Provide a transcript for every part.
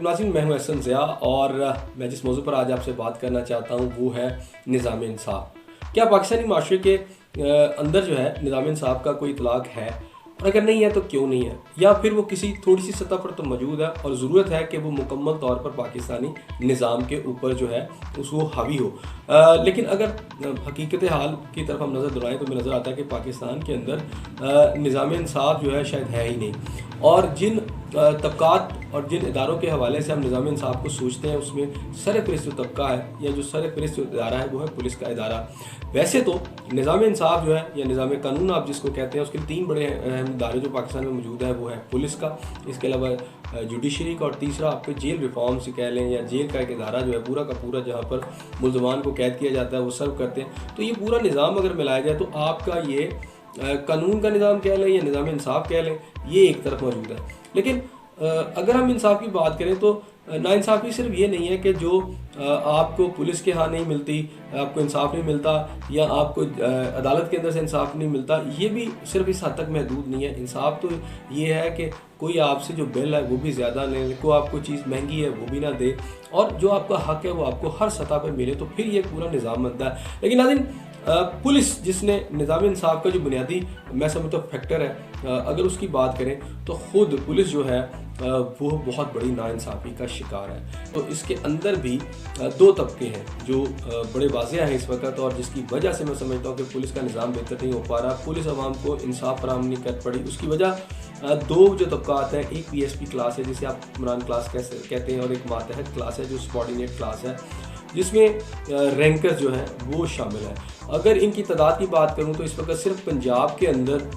नाज़रीन, मैं हूं एहसन ज़िया और मैं जिस मौजू पर आज आपसे बात करना चाहता हूं वो है निज़ाम इंसाफ़। क्या पाकिस्तानी माशरे के अंदर जो है निज़ाम इंसाफ़ का कोई इतलाक़ है, और अगर नहीं है तो क्यों नहीं है, या फिर वो किसी थोड़ी सी सतह पर तो मौजूद है और ज़रूरत है कि वो मुकम्मल तौर पर पाकिस्तानी निज़ाम के ऊपर जो है उसको हावी हो। लेकिन अगर हकीकत हाल की तरफ हम नज़र दौड़ाएँ तो हमें नज़र आता है कि पाकिस्तान के अंदर निज़ाम इंसाफ़ जो है शायद है ही नहीं। और जिन तबक़ात और जिन इदारों के हवाले से हम निज़ाम इंसाफ़ को सोचते हैं उसमें सरफ़हरिस्त जो तबका है या जो सरफ़हरिस्त जो इदारा है वो है पुलिस का इदारा। वैसे तो निज़ाम इंसाफ़ जो है या निज़ाम कानून आप जिसको कहते हैं उसके 3 बड़े अहम इदारे जो पाकिस्तान में मौजूद है वो है पुलिस का, इसके अलावा जुडिशरी का, और तीसरा आपको जेल रिफॉर्म से कह लें या जेल का एक इदारा जो है पूरा का पूरा जहाँ पर मुल्ज़मान को कैद किया जाता है वो सर्व करते हैं। तो ये पूरा निज़ाम अगर मिलाया जाए तो आपका ये कानून का निज़ाम कह लें या निज़ाम इंसाफ़ कह लें, ये एक तरफ मौजूद है। लेकिन अगर हम इंसाफ की बात करें तो नाइंसाफ़ी सिर्फ ये नहीं है कि जो आपको पुलिस के यहाँ नहीं मिलती, आपको इंसाफ नहीं मिलता, या आपको अदालत के अंदर से इंसाफ नहीं मिलता, ये भी सिर्फ इस हद तक महदूद नहीं है। इंसाफ तो ये है कि कोई आपसे जो बिल है वो भी ज़्यादा ले, कोई आपको चीज़ महंगी है वो भी ना दे, और जो आपका हक़ है वो आपको हर सतह पर मिले, तो फिर ये पूरा निज़ाम बनता है। लेकिन नाज़रीन, पुलिस जिसने निज़ाम इंसाफ़ का जो बुनियादी मैं समझता हूँ फैक्टर है, अगर उसकी बात करें तो ख़ुद पुलिस जो है वो बहुत बड़ी नाइंसाफ़ी का शिकार है। तो इसके अंदर भी 2 तबके हैं जो बड़े वाज़ेह हैं इस वक्त, और जिसकी वजह से मैं समझता हूँ कि पुलिस का निज़ाम बेहतर नहीं हो पा रहा, पुलिस आवाम को इंसाफ फराहम नहीं कर पड़ी। उसकी वजह 2 जो तबक़ात हैं, एक PSP क्लास है जिसे आप हुक्मरान क्लास कहते हैं, और एक मातहत क्लास है जो सबॉर्डिनेट क्लास है, जिसमें रैंकर्स जो हैं वो शामिल हैं। अगर इनकी तादाद की बात करूं तो इस वक्त सिर्फ पंजाब के अंदर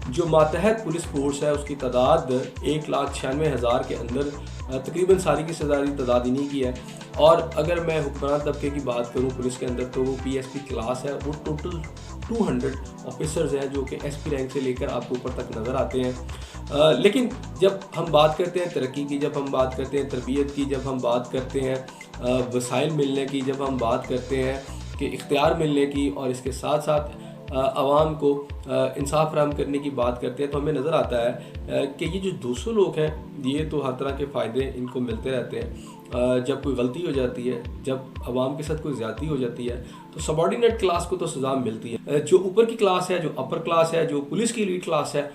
जो मातहत पुलिस फोर्स है उसकी तादाद 1,96,000 के अंदर तकरीबन सारी की सारी तादाद इन्हीं की है। और अगर मैं हुक्मरान तबके की बात करूं पुलिस के अंदर तो वो PSP क्लास है, वो टोटल 200 ऑफिसर्स हैं जो कि SP रैंक से लेकर आपको ऊपर तक नज़र आते हैं। लेकिन जब हम बात करते हैं तरक्की की, जब हम बात करते हैं तरबियत की, जब हम बात करते हैं वसाइल मिलने की, जब हम बात करते हैं कि इख्तियार मिलने की, और इसके साथ साथ आवाम को इंसाफ फराहम करने की बात करते हैं, तो हमें नज़र आता है कि ये जो 200 लोग हैं ये तो हर तरह के फ़ायदे इनको मिलते रहते हैं। जब कोई गलती हो जाती है, जब आवाम के साथ कोई ज़्यादती हो जाती है तो सबॉर्डिनेट क्लास को तो सज़ा मिलती है। जो ऊपर की क्लास है, जो अपर क्लास है, जो पुलिस की लीड क्लास है,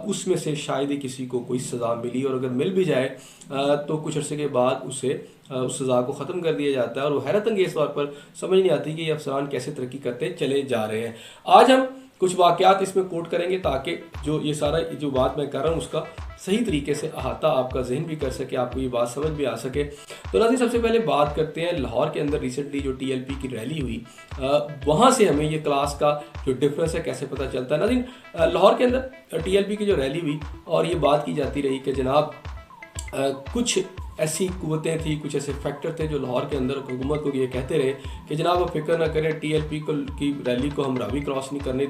उसमें से शायद ही किसी को कोई सज़ा मिली, और अगर मिल भी जाए तो कुछ अर्से के बाद उसे उस सज़ा को ख़त्म कर दिया जाता है, और वो हैरत अंगेज़ तौर पर समझ नहीं आती कि ये अफसरान कैसे तरक्की करते चले जा रहे हैं। आज हम कुछ वाक़यात इसमें कोट करेंगे ताकि जो ये सारा जो बात मैं कर रहा हूँ उसका सही तरीके से अहाता आपका जहन भी कर सके, आपको ये बात समझ भी आ सके। तो नाज़रीन, सबसे पहले बात करते हैं लाहौर के अंदर रिसेंटली जो TLP की रैली हुई, वहाँ से हमें ये क्लास का जो डिफरेंस है कैसे पता चलता है। नाज़रीन, लाहौर के अंदर TLP की जो रैली हुई और ये बात की जाती रही कि जनाब कुछ ऐसी कुव्वतें थी, कुछ ऐसे फैक्टर थे जो लाहौर के अंदर हुकूमत को ये कहते रहे कि जनाब आप फिक्र ना करें, TLP की रैली को हम रावी क्रॉस नहीं करने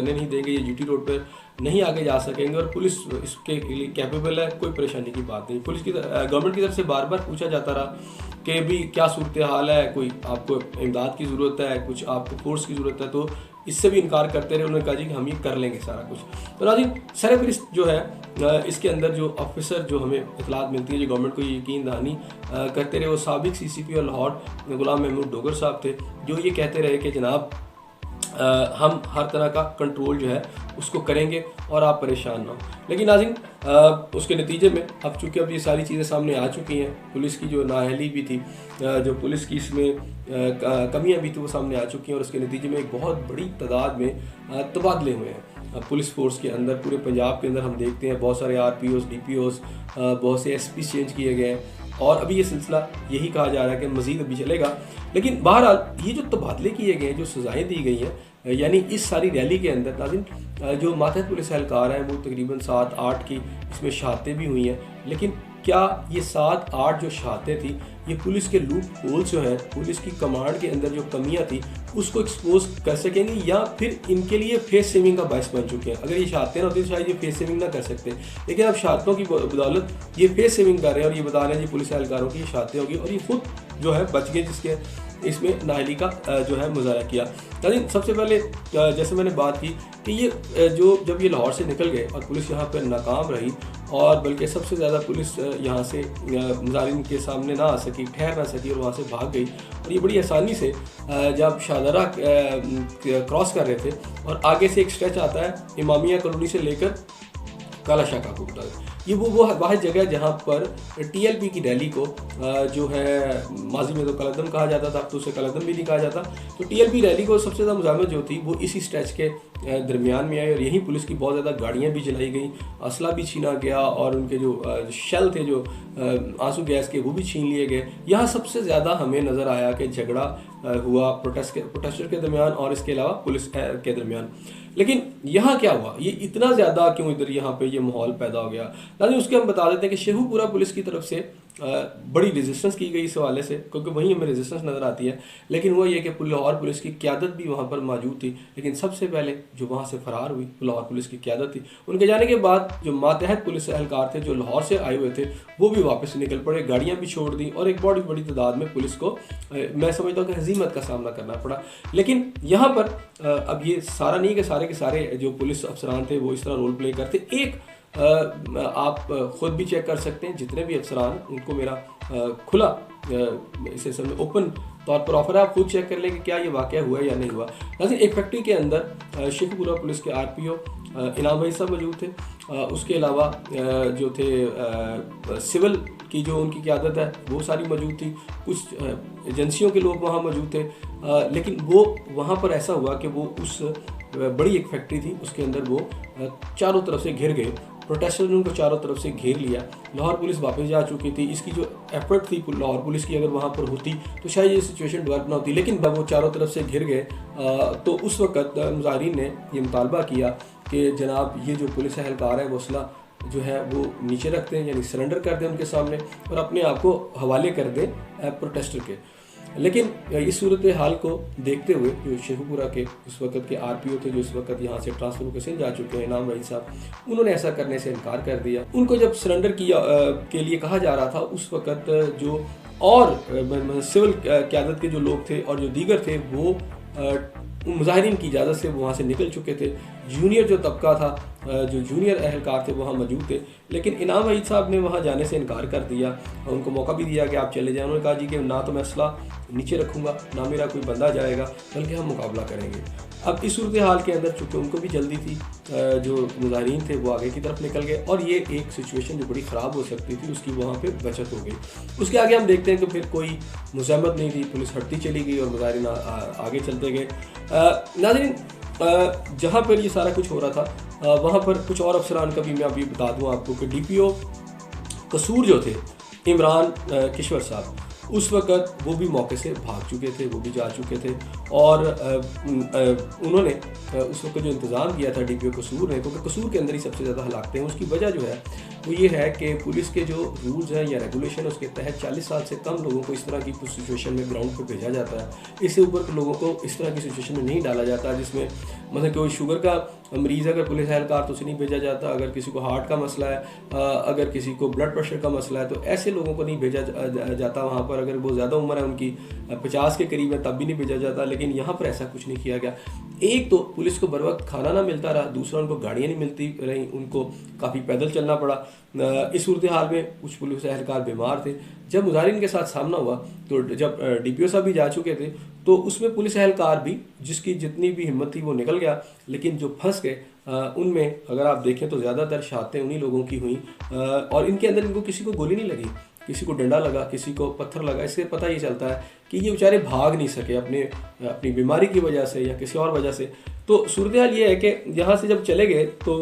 नहीं देंगे, ये GT रोड पर नहीं आगे जा सकेंगे, और पुलिस इसके लिए कैपेबल है, कोई परेशानी की बात नहीं। पुलिस की गवर्नमेंट की तरफ से बार बार पूछा जाता रहा कि भी क्या सूरत हाल है, कोई आपको इमदाद की ज़रूरत है, कुछ आपको फोर्स की ज़रूरत है, तो इससे भी इनकार करते रहे। उन्होंने कहा जी कि हम ये कर लेंगे सारा कुछ। तो नाज़रीन, सरफ़हरिस्त जो है इसके अंदर जो ऑफिसर जो हमें इतलात मिलती है, जो गवर्नमेंट को यकीन दहानी करते रहे, वो साबिक CCP और लाहौर गुलाम महमूद डोगर साहब थे, जो ये कहते रहे कि जनाब हम हर तरह का कंट्रोल जो है उसको करेंगे और आप परेशान ना हो। लेकिन नाज़रीन, उसके नतीजे में अब चूँकि अब ये सारी चीज़ें सामने आ चुकी हैं, पुलिस की जो नाअहली भी थी, जो पुलिस की इसमें कमियां भी थी वो सामने आ चुकी हैं, और उसके नतीजे में एक बहुत बड़ी तादाद में तबादले हुए हैं पुलिस फोर्स के अंदर। पूरे पंजाब के अंदर हम देखते हैं बहुत सारे RPOs, DPOs, बहुत से SP चेंज किए गए हैं, और अभी ये सिलसिला यही कहा जा रहा है कि मज़ीद अभी चलेगा। लेकिन बहरहाल ये जो तबादले किए गए हैं, जो सज़ाएँ दी गई हैं, यानी इस सारी रैली के अंदर नाज़रीन जो मातहत पुलिस एहलकार हैं वो तकरीबन 7-8 की इसमें शहादतें भी हुई हैं। लेकिन क्या ये 7-8 जो शहादतें थी ये पुलिस के लूप होल्स जो है, पुलिस की कमांड के अंदर जो कमियां थी उसको एक्सपोज कर सकेंगे, या फिर इनके लिए फेस सेविंग का बायस बन चुके हैं? अगर ये शहादतें ना होती तो शायद ये फेस सेविंग ना कर सकते, लेकिन अब शहादतों की बदौलत ये फेस सेविंग कर रहे हैं और ये बता रहे हैं जी पुलिस एहलकारों की शहादतें होगी, और ये खुद जो है बच गए, जिसके इसमें नाअहली का जो है मुजाहरा किया। लेकिन सबसे पहले जैसे मैंने बात की कि ये जब ये लाहौर से निकल गए और पुलिस यहाँ पर नाकाम रही, और बल्कि सबसे ज़्यादा पुलिस यहाँ से मुजाहिरीन के सामने ना आ सकी, ठहर ना सकी और वहाँ से भाग गई। और ये बड़ी आसानी से जब शाहदरा क्रॉस कर रहे थे और आगे से एक स्ट्रेच आता है इमामिया कॉलोनी से लेकर काला शाह काकू तक, ये वो वाहिद जगह है जहाँ पर टीएलपी की रैली को जो है माजी में तो कलदम कहा जाता था, अब तो उसे कलदम भी नहीं कहा जाता। तो टीएलपी रैली को सबसे ज़्यादा मुजामत जो थी वो इसी स्ट्रेच के दरमियान में आई और यहीं पुलिस की बहुत ज़्यादा गाड़ियाँ भी जलाई गई, असला भी छीना गया और उनके जो शेल थे जो आंसू गैस के वो भी छीन लिए गए। यहाँ सबसे ज़्यादा हमें नज़र आया कि झगड़ा हुआ प्रोटेस्टर के दरमियान और इसके अलावा पुलिस के दरमियान। लेकिन यहाँ क्या हुआ, ये इतना ज़्यादा क्यों इधर यहाँ पे ये माहौल पैदा हो गया, लेकिन उसके हम बता देते हैं कि शेखुपुरा पुलिस की तरफ से बड़ी रेजिस्टेंस की गई इस हवाले से, क्योंकि वहीं हमें रेजिस्टेंस नज़र आती है। लेकिन हुआ ये कि लाहौर पुलिस की क़यादत भी वहाँ पर मौजूद थी, लेकिन सबसे पहले जो वहाँ से फ़रार हुई लाहौर पुलिस की क़यादत थी। उनके जाने के बाद जो मातहत पुलिस एहलकार थे जो लाहौर से आए हुए थे वो भी वापस निकल पड़े, गाड़ियाँ भी छोड़ दी और एक बहुत बड़ी तादाद में पुलिस को मैं समझता हूँ कि हजीमत का सामना करना पड़ा। लेकिन यहाँ पर अब ये सारा नहीं कि सारे के सारे जो पुलिस अफसरान थे वो इस तरह रोल प्ले करते। एक आप ख़ुद भी चेक कर सकते हैं, जितने भी अफसरान उनको मेरा खुला इसे समय ओपन तौर पर ऑफर है, आप खुद चेक कर लें कि क्या ये वाक़या हुआ या नहीं हुआ। लेकिन एक फैक्ट्री के अंदर शेखपुरा पुलिस के आरपीओ इनाम भाई साहब मौजूद थे, उसके अलावा जो थे सिविल की जो उनकी क़यादत है वो सारी मौजूद थी, कुछ एजेंसियों के लोग वहाँ मौजूद थे। लेकिन वो वहाँ पर ऐसा हुआ कि वो उस बड़ी एक फैक्ट्री थी उसके अंदर वो चारों तरफ से घिर गए, प्रोटेस्टर ने उनको चारों तरफ से घेर लिया। लाहौर पुलिस वापस जा चुकी थी, इसकी जो एफर्ट थी लाहौर पुलिस की अगर वहाँ पर होती तो शायद ये सिचुएशन डेवलप ना होती। लेकिन जब वो चारों तरफ से घिर गए तो उस वक़्त मुजाहिरीन ने ये मुतालबा किया कि जनाब ये जो पुलिस एहलकार है वो असला जो है वो नीचे रख दें, यानी सरेंडर कर दें उनके सामने और अपने आप को हवाले कर दें प्रोटेस्टर के। लेकिन इस सूरत हाल को देखते हुए जो शेखुपुरा के उस वक़्त के आरपीओ थे जो इस वक्त यहाँ से ट्रांसफ़र होकर सिंध जा चुके हैं, इनाम भाई साहब, उन्होंने ऐसा करने से इनकार कर दिया। उनको जब सरेंडर किया के लिए कहा जा रहा था उस वक़्त जो और सिविल क़यादत के जो लोग थे और जो दीगर थे वो मुजाहिरीन की इजाज़त से वहाँ से निकल चुके थे। जूनियर जो तबका था, जो जूनियर एहलकार थे वहाँ मौजूद थे, लेकिन इनाम वहीद साहब ने वहाँ जाने से इनकार कर दिया। उनको मौका भी दिया कि आप चले जाएं। उन्होंने कहा जी कि ना तो मैं असला नीचे रखूँगा ना मेरा कोई बंदा जाएगा, बल्कि हम मुकाबला करेंगे। अब इस सूरत हाल के अंदर चूँकि उनको भी जल्दी थी, जो मुजाहिरीन थे वो आगे की तरफ निकल गए और ये एक सिचुएशन जो बड़ी ख़राब हो सकती थी उसकी वहाँ पे बचत हो गई। उसके आगे हम देखते हैं कि फिर कोई मुज़ाहमत नहीं थी, पुलिस हटती चली गई और मुजाहिरीन आगे चलते गए। नाज़रीन, जहाँ पर ये सारा कुछ हो रहा था वहाँ पर कुछ और अफसरान का भी मैं अभी बता दूँ आपको कि DPO कसूर जो थे इमरान किश्वर साहब, उस वक़्त वो भी मौके से भाग चुके थे, वो भी जा चुके थे और उन्होंने उस वक्त जो इंतज़ाम किया था DPO कसूर ने, क्योंकि कसूर के अंदर ही सबसे ज़्यादा हलाकतें हैं, उसकी वजह जो है वो ये है कि पुलिस के जो रूल्स हैं या रेगुलेशन उसके तहत 40 साल से कम लोगों को इस तरह की कुछ सिचुएशन में ग्राउंड पर भेजा जाता है। इससे ऊपर के लोगों को इस तरह की सिचुएशन में नहीं डाला जाता, जिसमें मतलब कोई शुगर का मरीज़ अगर पुलिस एहलकार तो उसे नहीं भेजा जाता, अगर किसी को हार्ट का मसला है, अगर किसी को ब्लड प्रेशर का मसला है तो ऐसे लोगों को नहीं भेजा जाता वहाँ पर। अगर बहुत ज़्यादा उम्र है उनकी 50 के करीब है तब भी नहीं भेजा जाता। लेकिन यहाँ पर ऐसा कुछ नहीं किया गया। एक तो पुलिस को बर वक्त खाना ना मिलता रहा, दूसरा उनको गाड़ियाँ नहीं मिलती रहीं, उनको काफ़ी पैदल चलना पड़ा। इस सूरत हाल में कुछ पुलिस एहलकार बीमार थे। जब मुजाहिरीन के साथ सामना हुआ तो जब DPO साहब भी जा चुके थे तो उसमें पुलिस एहलकार भी जिसकी जितनी भी हिम्मत थी वो निकल गया, लेकिन जो फंस गए उनमें अगर आप देखें तो ज़्यादातर शहादतें उन्हीं लोगों की हुई और इनके अंदर इनको किसी को गोली नहीं लगी, किसी को डंडा लगा, किसी को पत्थर लगा। इससे पता ये चलता है कि ये बेचारे भाग नहीं सके अपनी बीमारी की वजह से या किसी और वजह से। तो सूरत हाल ये है कि यहाँ से जब चले गए तो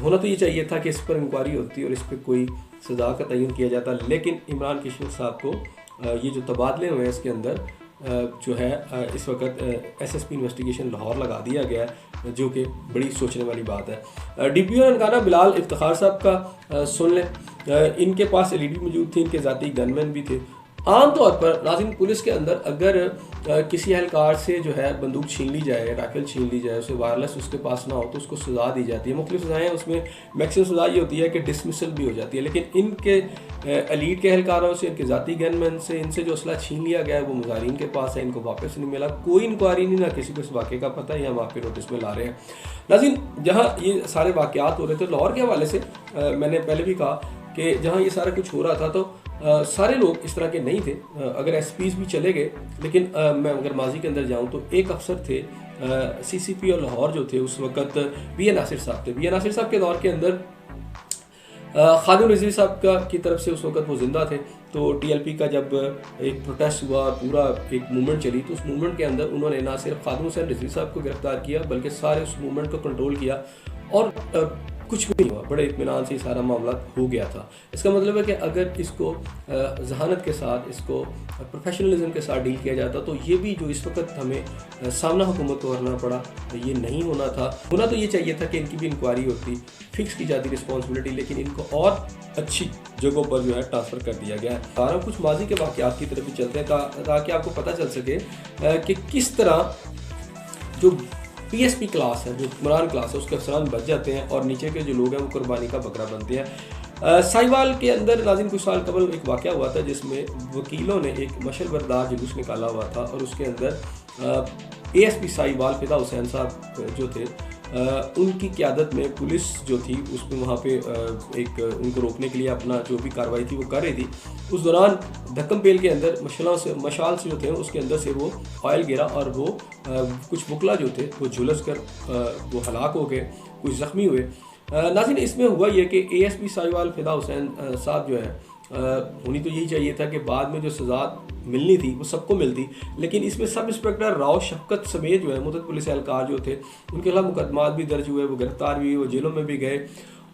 होना तो ये चाहिए था कि इस पर इंक्वायरी होती और इस पर कोई सज़ा का तयन किया जाता, लेकिन इमरान किश्वर साहब को ये जो तबादले हुए हैं इसके अंदर जो है इस वक्त SSP इन्वेस्टिगेशन लाहौर लगा दिया गया है, जो कि बड़ी सोचने वाली बात है। DPO ननकाना बिलाल इफ्तिखार साहब का सुन लें। इनके पास LED मौजूद थी, इनके ज़ाती गनमैन भी थे आमतौर पर नाज़रीन पुलिस के अंदर अगर किसी एहलकार से जो है बंदूक छीन ली जाए, राइफल छीन ली जाए, उसे वायरलेस उसके पास ना हो तो उसको सज़ा दी जाती है। मुख्तलिफ सज़ाएँ उसमें मैक्सिमम सज़ा ये होती है कि डिसमिसल भी हो जाती है। लेकिन इनके एलीट के एहलकारों से, इनके ज़ाती गनमैन से, इनसे जो असला छीन लिया गया है वो मुजाहिरीन के पास है, इनको वापस नहीं मिला। कोई इंक्वायरी नहीं, ना किसी को इस वाक़े का पता है, हम आपके नोटिस में ला रहे हैं। नाज़रीन जहाँ ये सारे वाक़यात हो रहे थे लाहौर के हवाले से मैंने पहले भी कहा कि जहाँ ये सारा कुछ हो रहा था तो सारे लोग इस तरह के नहीं थे। अगर एसपीज़ भी चले गए, लेकिन मैं अगर माजी के अंदर जाऊं तो एक अफसर थे सीसीपी और लाहौर जो थे उस वक्त बी ए नासिर साहब थे। बी ए नासिर साहब के दौर के अंदर खादिम रिजवी साहब की तरफ से उस वक्त वो जिंदा थे। तो टीएलपी का जब एक प्रोटेस्ट हुआ, पूरा एक मूवमेंट चली, तो उस मूवमेंट के अंदर उन्होंने ना सिर्फ खादिम हुसैन रिजवी साहब को गिरफ्तार किया बल्कि सारे उस मूवमेंट को कंट्रोल किया और कुछ भी नहीं हुआ, बड़े इत्मीनान से सारा मामला हो गया था। इसका मतलब है कि अगर इसको जहानत के साथ, इसको प्रोफेशनलिज्म के साथ डील किया जाता तो ये भी जो इस वक्त हमें सामना हुकूमत को करना पड़ा तो ये नहीं होना था। होना तो ये चाहिए था कि इनकी भी इंक्वायरी होती, फिक्स की जाती रिस्पॉन्सिबिलिटी, लेकिन इनको और अच्छी जगहों पर जो है ट्रांसफ़र कर दिया गया है। और कुछ माजी के वाक़यात की तरफ भी चलते हैं ताकि आपको पता चल सके कि किस तरह जो पीएसपी क्लास है, जो हुक्मरान क्लास है, उसके अफसरान बच जाते हैं और नीचे के जो लोग हैं वो कुर्बानी का बकरा बनते हैं। साहिवाल के अंदर नाज़रीन कुछ साल कबल एक वाक़या हुआ था जिसमें वकीलों ने एक मशल बरदार जुलूस निकाला हुआ था और उसके अंदर एएसपी साहिवाल फिदा हुसैन साहब जो थे उनकी क़यादत में पुलिस जो थी उसमें वहाँ पे एक उनको रोकने के लिए अपना जो भी कार्रवाई थी वो कर रही थी। उस दौरान धक्कम पेल के अंदर मशाल से जो थे उसके अंदर से वो ऑयल गिरा और वो कुछ वकला जो थे वो झुलस कर वो हलाक हो गए, कुछ ज़ख्मी हुए। नाज़रीन इसमें हुआ ये कि एएसपी साहिवाल फिदा हुसैन साहब जो है होनी तो यही चाहिए था कि बाद में जो सज़ा मिलनी थी वो सबको मिलती, लेकिन इसमें सब इंस्पेक्टर राव शफकत समेत जो है मुतअद्दिद पुलिस एहलकार जो थे उनके खिलाफ मुकदमात भी दर्ज हुए, वो गिरफ्तार भी हुए, वो जेलों में भी गए।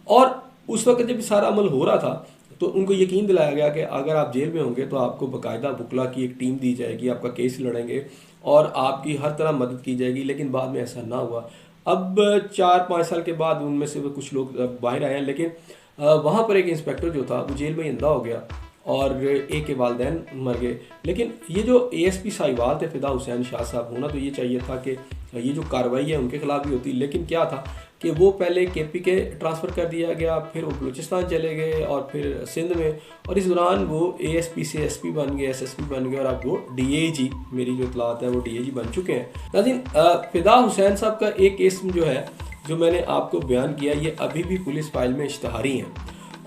और उस वक्त जब सारा अमल हो रहा था तो उनको यकीन दिलाया गया कि अगर आप जेल में होंगे तो आपको बाकायदा वकला की एक टीम दी जाएगी, आपका केस लड़ेंगे और आपकी हर तरह मदद की जाएगी। लेकिन बाद में ऐसा ना हुआ। अब 4-5 साल के बाद उनमें से वो कुछ लोग बाहर आए हैं, लेकिन वहाँ पर एक इंस्पेक्टर जो था वो जेल में अंधा हो गया और एक के वालिदैन मर गए। लेकिन ये जो एएसपी साहिवाल थे फिदा हुसैन शाह साहब, होना तो ये चाहिए था कि ये जो कार्रवाई है उनके खिलाफ भी होती, लेकिन क्या था कि वो पहले केपी के ट्रांसफ़र कर दिया गया, फिर वो बलूचिस्तान चले गए और फिर सिंध में, और इस दौरान वो एएसपी से एसपी बन गए, एसएसपी बन गए और अब वो डीएजी, मेरी जो इतलात है वो डीएजी बन चुके हैं। नाज़रीन फिदा हुसैन साहब का एक केस जो है जो मैंने आपको बयान किया ये अभी भी पुलिस फाइल में इश्तहारी हैं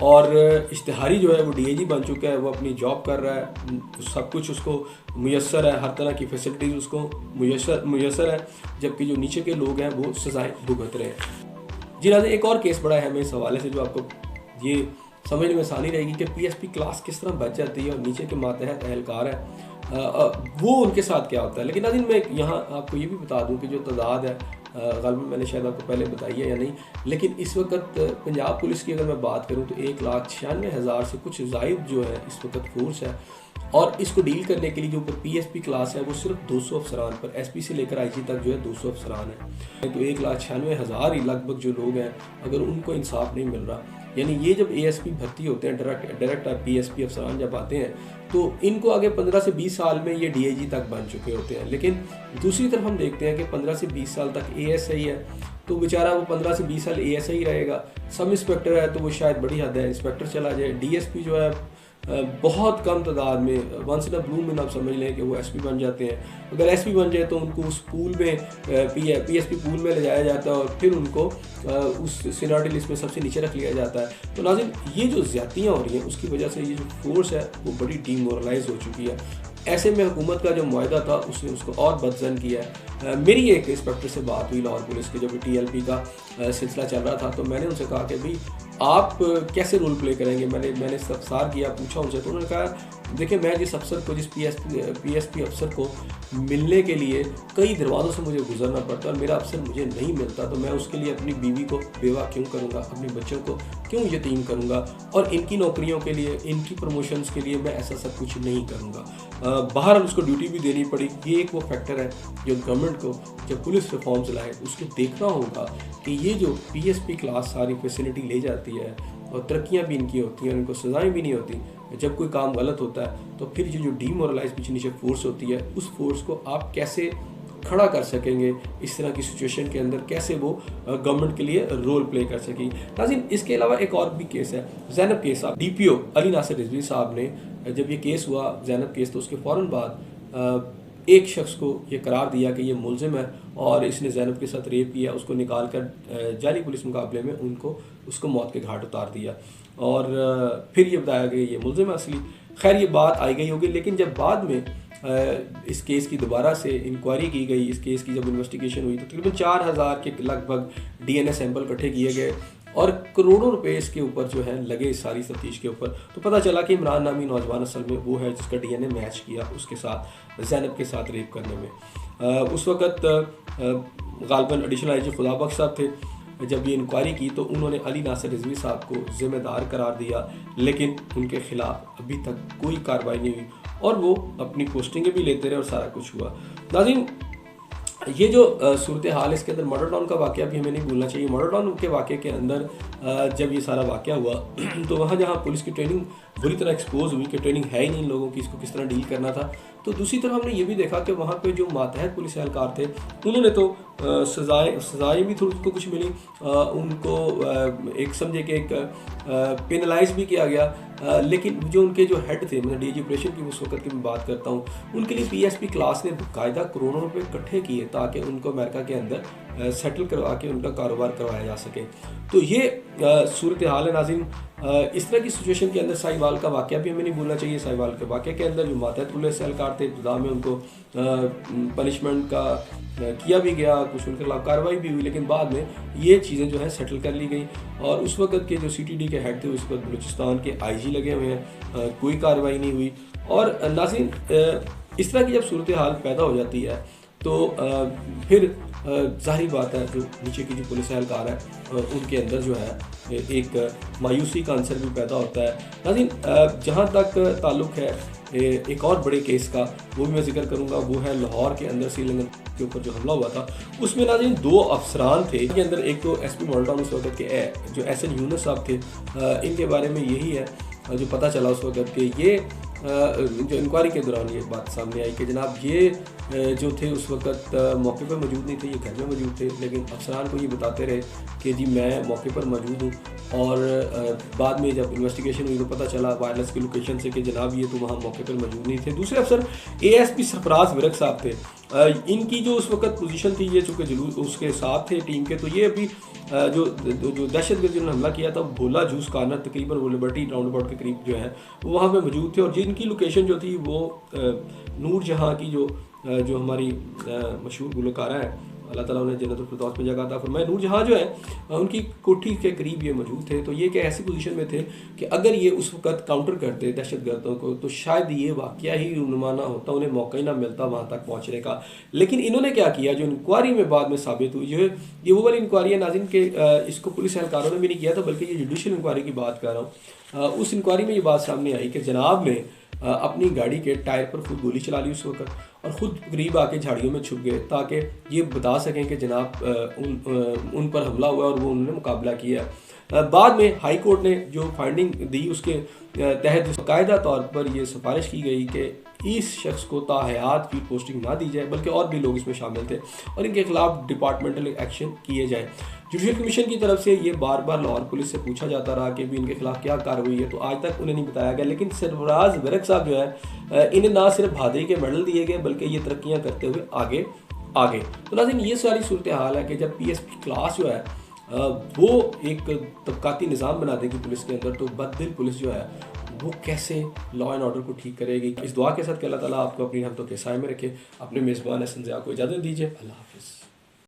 और इश्तहारी जो है वो डीएजी बन चुका है, वो अपनी जॉब कर रहा है, सब कुछ उसको मुयस्सर है, हर तरह की फैसिलिटीज़ उसको मुयस्सर है, जबकि जो नीचे के लोग हैं वो सज़ाएँ भुगत रहे हैं। जी नाज़रीन एक और केस बड़ा है हमें इस हवाले से जो आपको ये समझने में आसानी रहेगी कि पीएसपी क्लास किस तरह बच जाती है और नीचे के मातहत एहलकार है वो उनके साथ क्या होता है। लेकिन नाज़रीन मैं यहाँ आपको ये भी बता दूँ कि जो तादाद है ग़ालिबन मैंने शायद आपको पहले बताई है या नहीं, लेकिन इस वक्त पंजाब पुलिस की अगर मैं बात करूं तो 1,96,000 से कुछ ज़ायद जो है इस वक्त फोर्स है और इसको डील करने के लिए जो ऊपर पीएसपी क्लास है वो सिर्फ 200 अफसरान पर, एसपी से लेकर आईजी तक जो है 200 अफसरान है। तो 1,96,000 ही लगभग जो लोग हैं अगर उनको इंसाफ नहीं मिल रहा, यानी ये जब एएसपी भर्ती होते हैं डायरेक्ट पीएसपी अफसरान जब आते हैं तो इनको आगे 15 से 20 साल में ये डीआईजी तक बन चुके होते हैं। लेकिन दूसरी तरफ हम देखते हैं कि 15 से 20 साल तक एएसआई है तो बेचारा वो 15 से 20 साल एएसआई रहेगा। सब इंस्पेक्टर है तो वो शायद बड़ी हद है इंस्पेक्टर चला जाए। डीएसपी जो है बहुत कम तादाद में once in a blue moon आप समझ लें कि वो एसपी बन जाते हैं। अगर एसपी बन जाए तो उनको उस पूल में पीएसपी पूल में ले जाया जाता है और फिर उनको उस सीनियरिटी लिस्ट में सबसे नीचे रख लिया जाता है। तो नाज़रीन ये जो ज़्यादतियाँ हो रही हैं उसकी वजह से ये जो फोर्स है वो बड़ी डीमोरलाइज हो चुकी है। ऐसे में हुकूमत का जो मुआहदा था उसने उसको और बदजन किया है। मेरी एक इंस्पेक्टर से बात हुई लाहौर पुलिस के जब टीएलपी का सिलसिला चल रहा था तो मैंने उनसे कहा कि भाई आप कैसे रोल प्ले करेंगे। मैंने इस्तफसार किया, पूछा उनसे तो उन्होंने कहा देखिए मैं जिस अफसर को जिस पीएसपी अफसर को मिलने के लिए कई दरवाज़ों से मुझे गुजरना पड़ता है और मेरा अफसर मुझे नहीं मिलता तो मैं उसके लिए अपनी बीवी को बेवा क्यों करूँगा, अपने बच्चों को क्यों यतीम करूँगा और इनकी नौकरियों के लिए इनकी प्रमोशंस के लिए मैं ऐसा सब कुछ नहीं करूँगा। बाहर उसको ड्यूटी भी देनी पड़ी। ये एक वो फैक्टर है जो गवर्नमेंट को जब पुलिस रिफॉर्म्स लाए उसको देखना होगा कि ये जो पीएसपी क्लास सारी फैसिलिटी ले जाती है और तरक्कियाँ भी इनकी होती हैं, इनको सज़ाएँ भी नहीं होती। जब कोई काम गलत होता है तो फिर ये जो डीमोरलाइज पीछे नीचे फोर्स होती है, उस फोर्स को आप कैसे खड़ा कर सकेंगे, इस तरह की सिचुएशन के अंदर कैसे वो गवर्नमेंट के लिए रोल प्ले कर सकेगी। नाज़रीन, इसके अलावा एक और भी केस है, ज़ैनब केस साहब। DPO अली नासिर रिजवी साहब ने जब ये केस हुआ ज़ैनब केस, तो उसके फ़ौरन बाद एक शख्स को ये करार दिया कि ये मुलजिम है और इसने ज़ैनब के साथ रेप किया। उसको निकाल कर जाली पुलिस मुकाबले में उसको मौत के घाट उतार दिया और फिर ये बताया कि ये मुलजिम है असली। खैर, ये बात आई गई होगी, लेकिन जब बाद में इस केस की दोबारा से इंक्वायरी की गई, इस केस की जब इन्वेस्टिगेशन हुई, तो तकरीबन 4000 के लगभग DNA सैंपल इकट्ठे किए गए और करोड़ों रुपए इसके ऊपर जो है लगे इस सारी तफ्तीश के ऊपर। तो पता चला कि इमरान नामी नौजवान असल में वो है जिसका DNA मैच किया उसके साथ, ज़ैनब के साथ रेप करने में। उस वक़्त गालिबन एडिशनल IG खुदाबख्श साहब थे। जब ये इंक्वायरी की तो उन्होंने अली नासिर रिजवी साहब को ज़िम्मेदार करार दिया, लेकिन उनके ख़िलाफ़ अभी तक कोई कार्रवाई नहीं हुई और वो अपनी पोस्टिंगें भी लेते रहे और सारा कुछ हुआ। नाज़रीन, ये जो सूरत हाल, इसके अंदर मॉडल टाउन का वाक़या भी हमें नहीं भूलना चाहिए। मॉडल टाउन के वाक़े के अंदर जब ये सारा वाक़या हुआ तो वहाँ जहाँ पुलिस की ट्रेनिंग बुरी तरह एक्सपोज हुई कि ट्रेनिंग है ही नहीं लोगों की, इसको किस तरह डील करना था, तो दूसरी तरफ हमने ये भी देखा कि वहाँ पे जो मातहत पुलिस एहलकार थे उन्होंने तो सज़ाएँ भी थोड़ी कुछ मिली, उनको एक समझे कि एक पेनलाइज भी किया गया, लेकिन जो उनके जो हेड थे, मतलब DG ऑपरेशन की उस वक्त की मैं बात करता हूँ, उनके लिए PSP क्लास ने बाकायदा करोड़ों रुपए इकट्ठे किए ताकि उनको अमेरिका के अंदर सेटल करवा के उनका कारोबार करवाया जा सके। तो ये सूरत हाल है नाज़रीन। इस तरह की सिचुएशन के अंदर साहिवाल का वाक़या भी हमें नहीं भूलना चाहिए। साहिवाल के वाक़े के अंदर जो मातहत पुलिस एहलकार थे, इब्तिदा में उनको पनिशमेंट का किया भी गया, कुछ उनके खिलाफ कार्रवाई भी हुई, लेकिन बाद में ये चीज़ें जो है सेटल कर ली गई और उस वक्त के जो CTD के हेड थे उस वक्त बलूचिस्तान के IG लगे हुए हैं, कोई कार्रवाई नहीं हुई। और नाज़रीन, इस तरह की जब सूरत हाल पैदा हो जाती है तो फिर ज़ाहिर बात है जो नीचे की जो पुलिस एहलकार है उनके अंदर जो है एक मायूसी का अंसर भी पैदा होता है। नाज़रीन, जहाँ तक ताल्लुक़ है एक और बड़े केस का, वो भी मैं जिक्र करूँगा, वो है लाहौर के अंदर श्रीलंका के ऊपर जो हमला हुआ था। उसमें नाज़रीन 2 अफसरान थे के अंदर, एक तो SP मॉडल टाउन उस वक्त के जो SN यूनुस साहब थे, इनके बारे में यही है जो पता चला उस वक्त के ये जो इंक्वायरी के दौरान ये बात सामने आई कि जनाब ये जो थे उस वक्त मौके पर मौजूद नहीं थे, ये घर में मौजूद थे, लेकिन अफसरान को ये बताते रहे कि जी मैं मौके पर मौजूद हूँ। और बाद में जब इन्वेस्टिगेशन हुई तो पता चला वायरलेस की लोकेशन से कि जनाब ये तो वहाँ मौके पर मौजूद नहीं थे। दूसरे अफसर ASP सरफराज विरक साहब थे। इनकी जो उस वक्त पोजीशन थी, ये चूँकि जुलूस उसके साथ थे टीम के, तो ये अभी जो दहशतगर्द जिन्होंने हमला किया था भोला जूस कॉर्नर तकरीबन वो लिबर्टी राउंड अबाउट के करीब जो है वो वहाँ पे मौजूद थे। और जिनकी लोकेशन जो थी वो नूर जहाँ की जो हमारी मशहूर गुलकारा है, अल्लाह ताला उन्हें जन्नतुल फिरदौस में जगह अता फरमाए, नूर जहाँ जो है उनकी कोठी के करीब ये मौजूद थे। तो ये कि ऐसी पोजीशन में थे कि अगर ये उस वक्त काउंटर करते दहशतगर्दों को तो शायद ये वाक़या ही रूनुमा ना होता, उन्हें मौका ही ना मिलता वहाँ तक पहुँचने का। लेकिन इन्होंने क्या किया, जो इंक्वायरी में बाद में साबित हुई, जो है ये वो वाली इंक्वायरी है नाज़रीन के इसको पुलिस एहलकारों ने भी नहीं किया था, बल्कि ये जुडिशल इंक्वायरी की बात कर रहा हूँ। उस इंक्वायरी में ये बात सामने आई कि जनाब ने अपनी गाड़ी के टायर पर खुद गोली चला ली उस वक्त और ख़ुद करीब आके झाड़ियों में छुप गए ताकि ये बता सकें कि जनाब उन पर हमला हुआ और वो उन्होंने मुकाबला किया। बाद में हाई कोर्ट ने जो फाइंडिंग दी उसके तहत बाकायदा तौर पर यह सिफारिश की गई कि इस शख्स को ताहयात फील्ड पोस्टिंग ना दी जाए, बल्कि और भी लोग इसमें शामिल थे और इनके खिलाफ डिपार्टमेंटल एक्शन किए जाए। जुडिशल कमीशन की तरफ से ये बार बार लाहौर पुलिस से पूछा जाता रहा कि भी इनके खिलाफ क्या कार्रवाई है, तो आज तक उन्हें नहीं बताया गया। लेकिन सरफराज विरक साहब जो है इन्हें ना सिर्फ भादरी के मेडल दिए गए बल्कि ये तरक्कियाँ करते हुए आगे। तो नाज़रीन, ये सारी सूरत हाल है कि जब PSP क्लास जो है वो एक तबकाती निज़ाम बना देगी पुलिस के अंदर, तो बददिल पुलिस जो है वो कैसे लॉ एंड ऑर्डर को ठीक करेगी। इस दुआ के साथ कि अल्लाह ताला आपको अपनी रहमतों के साए में रखे। अपने मेज़बान एहसन ज़िया को इजाज़त दीजिए। अल्लाह हाफ़िज़।